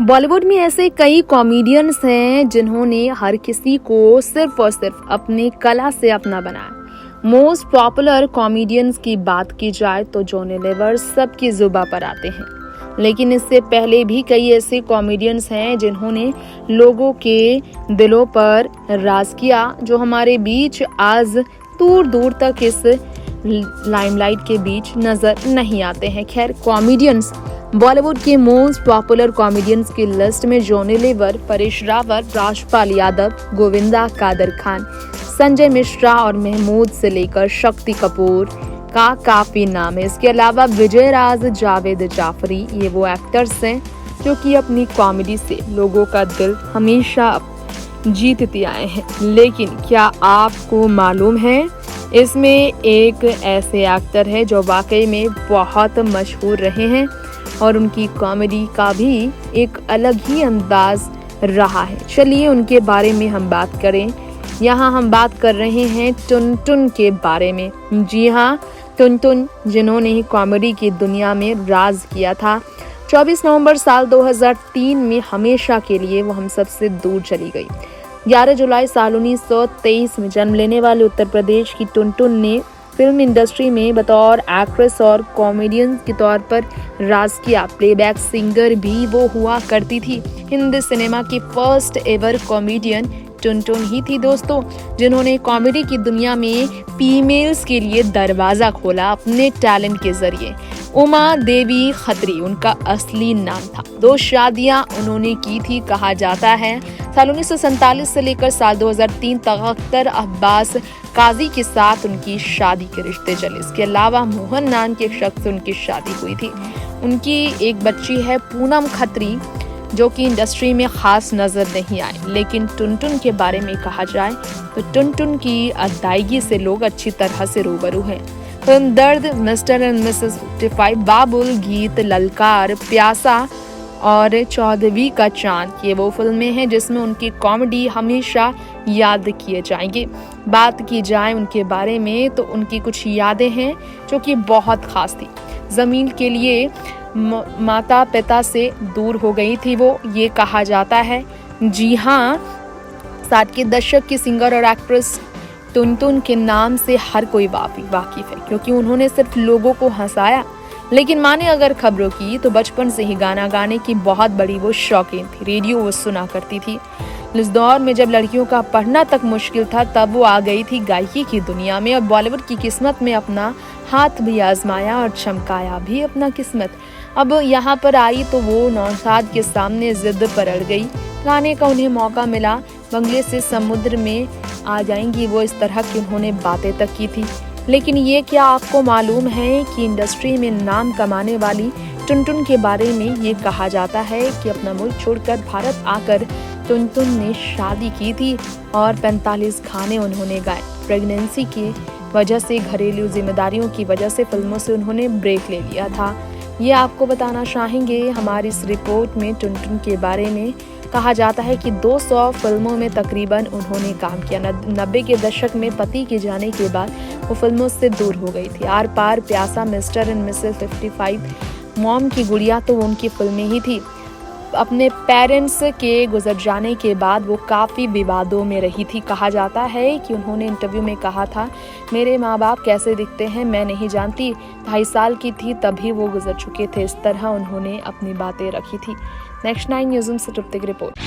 बॉलीवुड में ऐसे कई कॉमेडियंस हैं जिन्होंने हर किसी को सिर्फ और सिर्फ अपनी कला से अपना बनाया। मोस्ट पॉपुलर कॉमेडियंस की बात की जाए तो जॉनी लीवर सबकी जुबां पर आते हैं, लेकिन इससे पहले भी कई ऐसे कॉमेडियंस हैं जिन्होंने लोगों के दिलों पर राज किया, जो हमारे बीच आज दूर दूर तक इस लाइमलाइट के बीच नजर नहीं आते हैं। खैर, कॉमेडियंस बॉलीवुड के मोस्ट पॉपुलर कॉमेडियंस की लिस्ट में जॉनी लीवर, परेश रावल, राजपाल यादव, गोविंदा, कादर खान, संजय मिश्रा और महमूद से लेकर शक्ति कपूर का काफी नाम है। इसके अलावा विजय राज, जावेद जाफरी, ये वो एक्टर्स हैं जो कि अपनी कॉमेडी से लोगों का दिल हमेशा जीतते आए हैं। लेकिन क्या आपको मालूम है, इसमें एक ऐसे एक्टर है जो वाकई में बहुत मशहूर रहे हैं और उनकी कॉमेडी का भी एक अलग ही अंदाज रहा है। चलिए उनके बारे में हम बात करें। यहाँ हम बात कर रहे हैं टुनटुन के बारे में। जी हाँ, टुनटुन, जिन्होंने कॉमेडी की दुनिया में राज किया था। 24 नवंबर साल 2003 में हमेशा के लिए वो हम सबसे दूर चली गई। 11 जुलाई साल 1923 में जन्म लेने वाले उत्तर प्रदेश की टुनटुन ने फिल्म इंडस्ट्री में बतौर एक्ट्रेस और कॉमेडियन के तौर पर राज किया। प्लेबैक सिंगर भी वो हुआ करती थी। हिंदी सिनेमा की फर्स्ट एवर कॉमेडियन टुनटुन ही थी दोस्तों, जिन्होंने कॉमेडी की दुनिया में फीमेल्स के लिए दरवाजा खोला अपने टैलेंट के जरिए। उमा देवी खत्री उनका असली नाम था। 2 शादियां उन्होंने की थी। कहा जाता है साल 1947 से लेकर साल 2003 तक अख्तर अब्बास काजी के साथ उनकी शादी के रिश्ते चले। इसके अलावा मोहन नाम के एक शख्स से उनकी शादी हुई थी। उनकी एक बच्ची है पूनम खत्री, जो कि इंडस्ट्री में खास नजर नहीं आई। लेकिन टुनटुन के बारे में कहा जाए तो टुनटुन की अदायगी से लोग अच्छी तरह से रूबरू हैं। फिल्म दर्द, मिस्टर एंड मिसेस 55, बाबुल, गीत, ललकार, प्यासा और 14वीं का चांद, ये वो फिल्में हैं जिसमें उनकी कॉमेडी हमेशा याद किए जाएंगे। बात की जाए उनके बारे में तो उनकी कुछ यादें हैं जो कि बहुत खास थी। जमीन के लिए माता पिता से दूर हो गई थी वो, ये कहा जाता है। जी हाँ, 60 के दशक की सिंगर और एक्ट्रेस टुनटुन के नाम से हर कोई वाकिफ है, क्योंकि उन्होंने सिर्फ लोगों को हंसाया। लेकिन माने अगर खबरों की तो बचपन से ही गाना गाने की बहुत बड़ी वो शौकीन थी। रेडियो वो सुना करती थी। इस दौर में जब लड़कियों का पढ़ना तक मुश्किल था, तब वो आ गई थी गायकी की दुनिया में और बॉलीवुड की किस्मत में अपना हाथ भी आजमाया और चमकाया भी अपना किस्मत। अब यहाँ पर आई तो वो नौशाद के सामने जिद पर अड़ गई। गाने का उन्हें मौका मिला। बंगले से समुद्र में आ जाएंगी वो, इस तरह की उन्होंने बातें तक की थी। लेकिन ये क्या आपको मालूम है कि इंडस्ट्री में नाम कमाने वाली टुनटुन के बारे में ये कहा जाता है कि अपना मुल्क छोड़कर भारत आकर टुनटुन ने शादी की थी और 45 गाने उन्होंने गाए। प्रेगनेंसी की वजह से, घरेलू जिम्मेदारियों की वजह से फिल्मों से उन्होंने ब्रेक ले लिया था। ये आपको बताना चाहेंगे। हमारी इस रिपोर्ट में टुनटुन के बारे में कहा जाता है कि 200 फिल्मों में तकरीबन उन्होंने काम किया। 90 के दशक में पति के जाने के बाद वो फिल्मों से दूर हो गई थी। आर पार, प्यासा, मिस्टर एंड मिसेस 55, मॉम की गुड़िया तो उनकी फिल्में ही थी। अपने पेरेंट्स के गुजर जाने के बाद वो काफ़ी विवादों में रही थी। कहा जाता है कि उन्होंने इंटरव्यू में कहा था, मेरे माँ बाप कैसे दिखते हैं मैं नहीं जानती। 2.5 साल की थी तभी वो गुजर चुके थे। इस तरह उन्होंने अपनी बातें रखी थी। नेक्स्ट 9 न्यूज़ से ऋतिक रिपोर्ट।